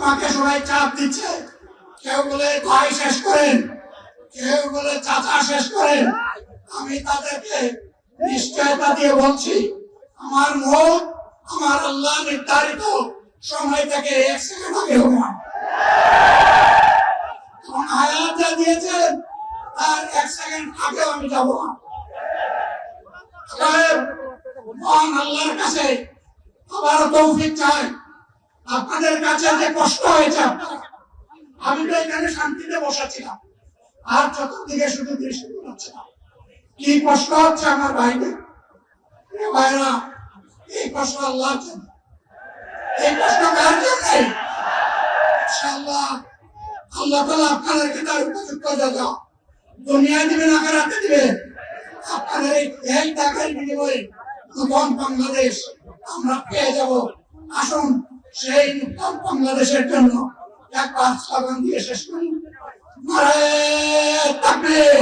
আমাকে সবাই চাপ দিচ্ছে, কেউ বলে ভাই শেষ করেন, কেউ বলে চাচা শেষ করেন। আমি তাদেরকে নিশ্চয়তা দিয়ে বলছি, আমার মুখ আমার আল্লাহ নির্ধারিত সময় থেকে 1 সেকেন্ড আগে হবে না। এখন হায়াত যা দিয়েছেন তার 1 সেকেন্ড আগেও আমি যাব না। আল্লাহর কাছে আবার তৌফিক চাই। আপনাদের কাছে যে কষ্ট হয়েছে, আমি তো এখানে শান্তিতে বসাছিলাম, আর চতুর্দিকে শুধু দৃষ্টি পড়াচ্ছিলাম। কি কষ্ট হচ্ছে আমার ভাইদের, ভাইরা, এই কষ্ট আল্লাহর জন্য। এই কষ্ট কার জন্য? ইনশাআল্লাহ আল্লাহ তাআলা আপনাদেরকে তার উপযুক্ত জাযা দুনিয়ায় দিবেন, আখিরাতে দিবেন। আপনাদের এই টাকার বিনিময়ে নতুন বাংলাদেশ আমরা পেয়ে যাব। আসুন সেই নতুন বাংলাদেশের জন্য একবার স্লোগান দিয়ে শেষ করি, নারায়ে তাকবীর।